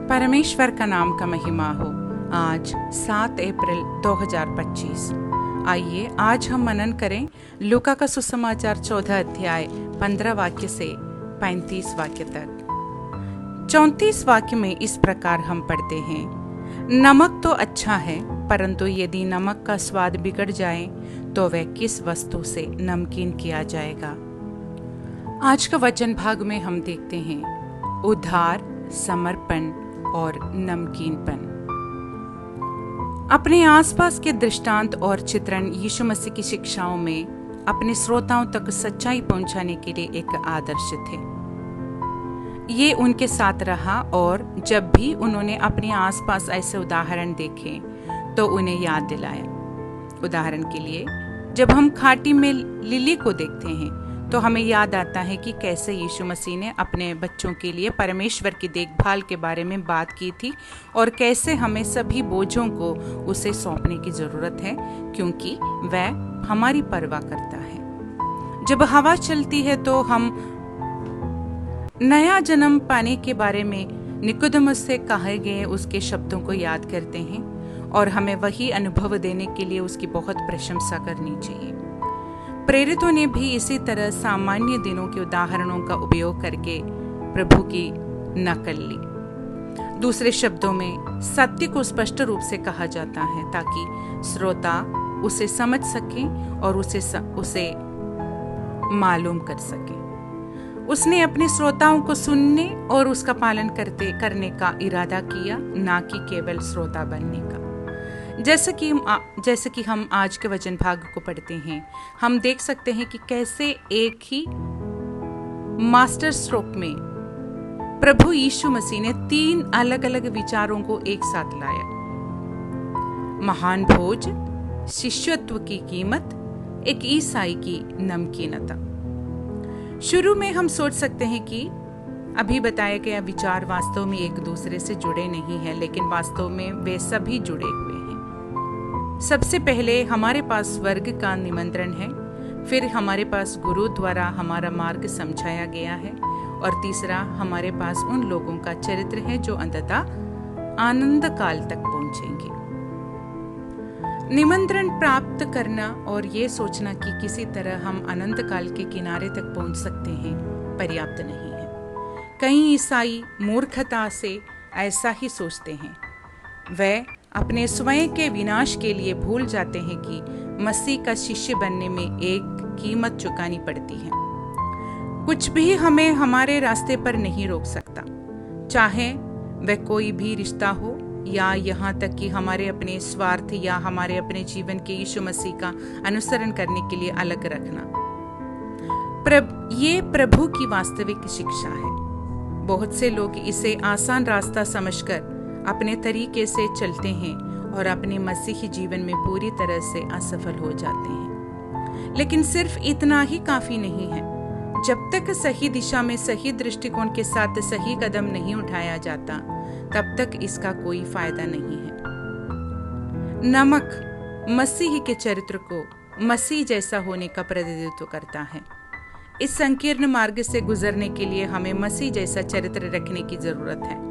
परमेश्वर का नाम का महिमा हो। आज 7 अप्रैल 2025। आइए आज हम मनन करें लूका का सुसमाचार 14 अध्याय 15 वाक्य से 35 वाक्य तक। 34 वाक्य में इस प्रकार हम पढ़ते हैं, नमक तो अच्छा है, परंतु यदि नमक का स्वाद बिगड़ जाए तो वह किस वस्तु से नमकीन किया जाएगा। आज का वचन भाग में हम देखते हैं उद्धार, समर्पण और नमकीनपन। अपने आसपास के दृष्टांत और चित्रण यीशु मसीह की शिक्षाओं में अपने श्रोताओं तक सच्चाई पहुंचाने के लिए एक आदर्श थे। ये उनके साथ रहा और जब भी उन्होंने अपने आसपास ऐसे उदाहरण देखे तो उन्हें याद दिलाया। उदाहरण के लिए, जब हम खाटी में लिली को देखते हैं तो हमें याद आता है कि कैसे यीशु मसीह ने अपने बच्चों के लिए परमेश्वर की देखभाल के बारे में बात की थी और कैसे हमें सभी बोझों को उसे सौंपने की जरूरत है, क्योंकि वह हमारी परवाह करता है। जब हवा चलती है तो हम नया जन्म पाने के बारे में निकोदेमुस से कहे गए उसके शब्दों को याद करते हैं और हमें वही अनुभव देने के लिए उसकी बहुत प्रशंसा करनी चाहिए। प्रेरितों ने भी इसी तरह सामान्य दिनों के उदाहरणों का उपयोग करके प्रभु की नकल ली। दूसरे शब्दों में सत्य को स्पष्ट रूप से कहा जाता है ताकि श्रोता उसे समझ सके और उसे मालूम कर सके। उसने अपने श्रोताओं को सुनने और उसका पालन करने का इरादा किया, ना कि केवल श्रोता बनने का। जैसे कि हम आज के वचन भाग को पढ़ते हैं, हम देख सकते हैं कि कैसे एक ही मास्टर स्ट्रोक में प्रभु यीशु मसीह ने 3 अलग अलग विचारों को एक साथ लाया। महान भोज, शिष्यत्व की कीमत, एक ईसाई की नमकीनता। शुरू में हम सोच सकते हैं कि अभी बताया गया विचार वास्तव में एक दूसरे से जुड़े नहीं हैं, लेकिन वास्तव में वे सभी जुड़े हुए हैं। सबसे पहले हमारे पास स्वर्ग का निमंत्रण है, फिर हमारे पास गुरु द्वारा हमारा मार्ग समझाया गया है और तीसरा हमारे पास उन लोगों का चरित्र है जो अंततः आनंद काल तक पहुंचेंगे। निमंत्रण प्राप्त करना और ये सोचना कि किसी तरह हम अनंत काल के किनारे तक पहुंच सकते हैं पर्याप्त नहीं है। कई ईसाई मूर्खता से ऐसा ही सोचते हैं। वे अपने स्वयं के विनाश के लिए भूल जाते हैं कि मसीह का शिष्य बनने में एक कीमत चुकानी पड़ती है। कुछ भी हमें हमारे रास्ते पर नहीं रोक सकता, चाहे वह कोई भी रिश्ता हो या यहाँ तक कि हमारे अपने स्वार्थ या हमारे अपने जीवन के यीशु मसीह का अनुसरण करने के लिए अलग रखना। ये प्रभु की वास्तविक शिक्षा है। बहुत से लोग इसे आसान रास्ता समझकर अपने तरीके से चलते हैं और अपने मसीही जीवन में पूरी तरह से असफल हो जाते हैं। लेकिन सिर्फ इतना ही काफी नहीं है। जब तक सही दिशा में सही दृष्टिकोण के साथ सही कदम नहीं उठाया जाता, तब तक इसका कोई फायदा नहीं है। नमक मसीह के चरित्र को मसीह जैसा होने का प्रतिनिधित्व करता है। इस संकीर्ण मार्ग से गुजरने के लिए हमें मसीह जैसा चरित्र रखने की जरूरत है।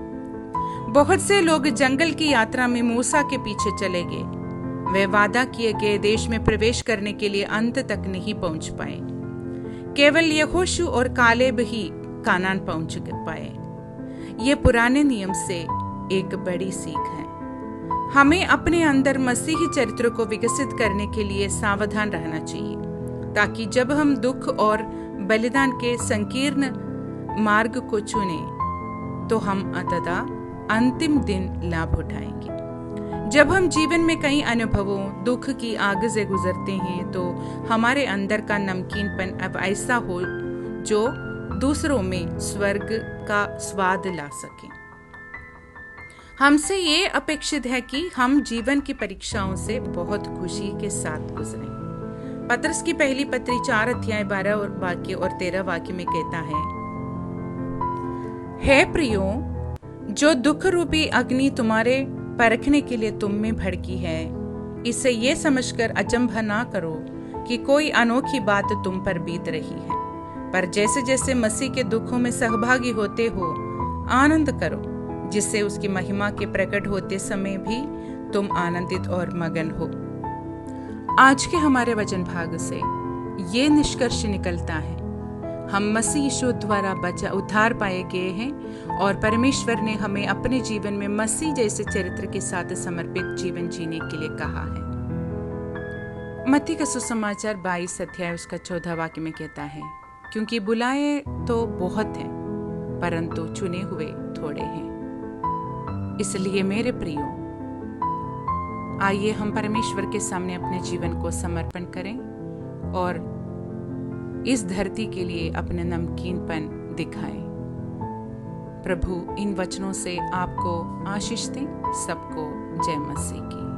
बहुत से लोग जंगल की यात्रा में मूसा के पीछे चले गए। वे वादा किए गए देश में प्रवेश करने के लिए अंत तक नहीं पहुंच पाए। केवल यहोशू और कालेब ही कानान पहुंच पाए। ये पुराने नियम से एक बड़ी सीख है। हमें अपने अंदर मसीही चरित्र को विकसित करने के लिए सावधान रहना चाहिए, ताकि जब हम दुख और बलिदान के संकीर्ण मार्ग को चुने तो हम अंततः अंतिम दिन लाभ उठाएंगे। जब हम जीवन में कई अनुभवों, दुख की आग से गुजरते हैं तो हमारे अंदर का नमकीनपन अब ऐसा हो जो दूसरों में स्वर्ग का स्वाद ला सके। हमसे ये अपेक्षित है कि हम जीवन की परीक्षाओं से बहुत खुशी के साथ गुजरें। पतरस की पहली पत्री 4 अध्याय 12 वाक्य और 13 वाक्य में कहता है प्रियो, जो दुख रूपी अग्नि तुम्हारे परखने के लिए तुम में भड़की है, इसे ये समझकर अचंभा ना करो कि कोई अनोखी बात तुम पर बीत रही है, पर जैसे जैसे मसीह के दुखों में सहभागी होते हो आनंद करो, जिससे उसकी महिमा के प्रकट होते समय भी तुम आनंदित और मगन हो। आज के हमारे वचन भाग से ये निष्कर्ष निकलता है, हम मसीह यीशु द्वारा उद्धार पाए गए हैं और परमेश्वर ने हमें अपने जीवन में मसीह जैसे चरित्र के साथ समर्पित जीवन जीने के लिए कहा है। मत्ती का सुसमाचार 22 अध्याय उसका 14 वाक्य में कहता है, क्योंकि बुलाए तो बहुत हैं परंतु चुने हुए थोड़े हैं। इसलिए मेरे प्रियो, आइए हम परमेश्वर के सामने अपने जीवन को समर्पण करें और इस धरती के लिए अपने नमकीनपन दिखाएं। प्रभु इन वचनों से आपको आशीष दें। सबको जय मसीह की।